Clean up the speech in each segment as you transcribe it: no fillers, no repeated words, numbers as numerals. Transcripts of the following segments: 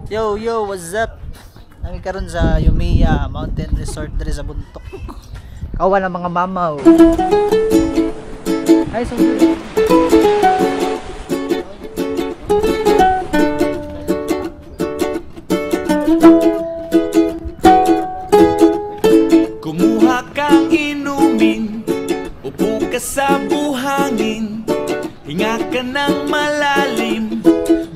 Yo, yo, what's up? Nami karon sa Yumiya Mountain Resort diri sa Buntok. Kawan ang mga mamaw. Ay, so kumuha kang inumin, upo ka sa buhangin, hinga ka ng malalim.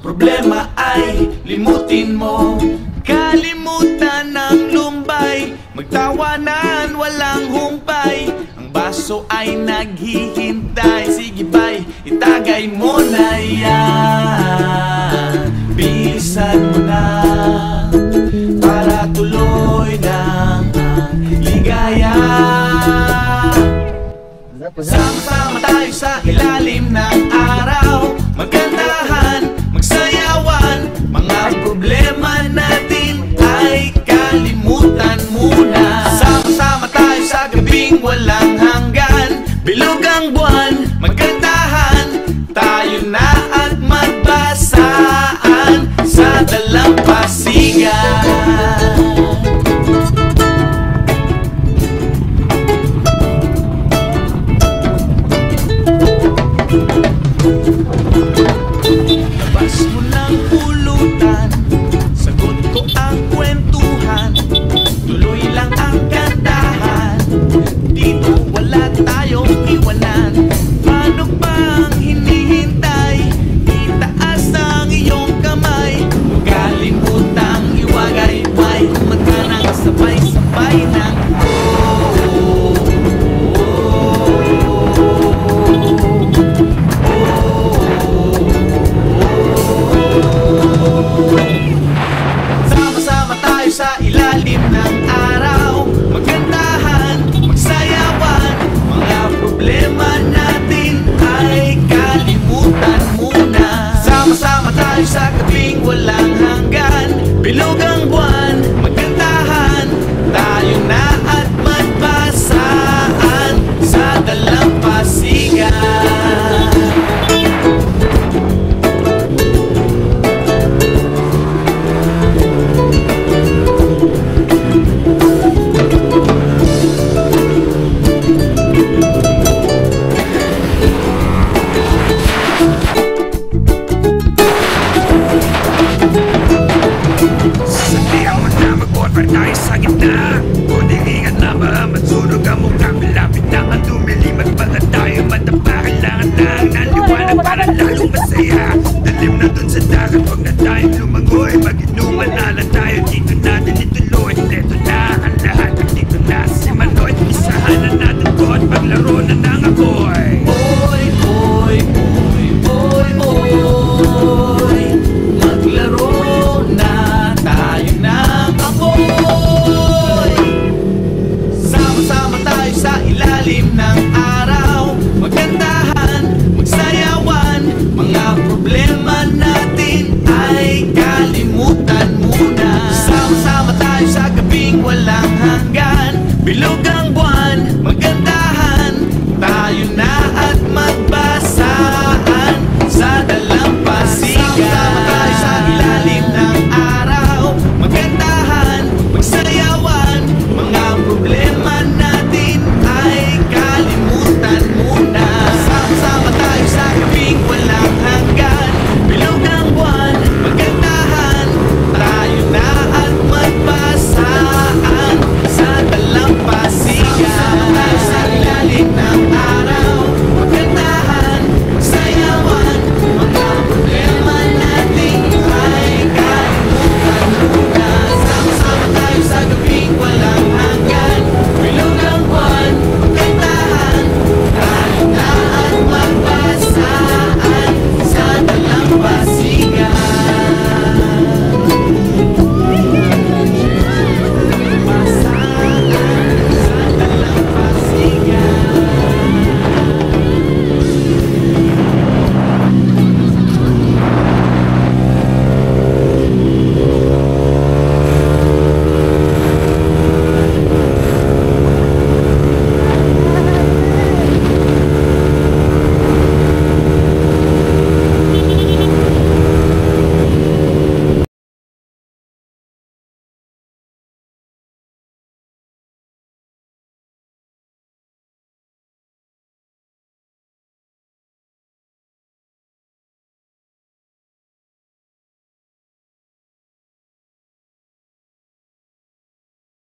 Problema ay limutin mo, kalimutan ng lumbay, magtawanan walang humpay, ang baso ay naghihintay. Sige bay, itagay mo na yan, bilisan mo na para tuloy ng ligaya. Sama-sama tayo sa ilalim ng araw, magkantahan, magsayawan, mga problema natin ay kalimutan muna. Sama-sama tayo sa gabing walang hanggan, bilog ang buwan, magkantahan, tayo na at magbasaan sa dalampasigan. Labas mo ng pulutan, sagot ko ang kwentuhan, tuloy lang ang kantahan, dito wala tayong iwanan. Paano bang hinihintay? Itaas ang iyong kamay, huwag kalimutang iwagay-way, kumanta ng sabay-sabay ng sama-sama tayo sa ilalim ng araw, magkantahan, magsayawan, mga problema natin ay kalimutan muna. Sama-sama tayo sa gabing walang hanggan, bilog ang buwan, magkantahan, tayo na at magbasaan sa dalampasigan. Tayo sa gitna, kunting ingat na baka matsunog ang mukha. Malapit na ang lumilimat, baka tayo matapa. Kailangan lang ng liwanag para lalong masaya. Dalim na dun sa dagat, huwag na tayong lumangoy. Mag-inuman na lang tayo, dito natin ituloy. Leto na ang lahat, dito na si Manoy. Isahan na natin ko at paglaro na ng apoy. Oy, oy, oy.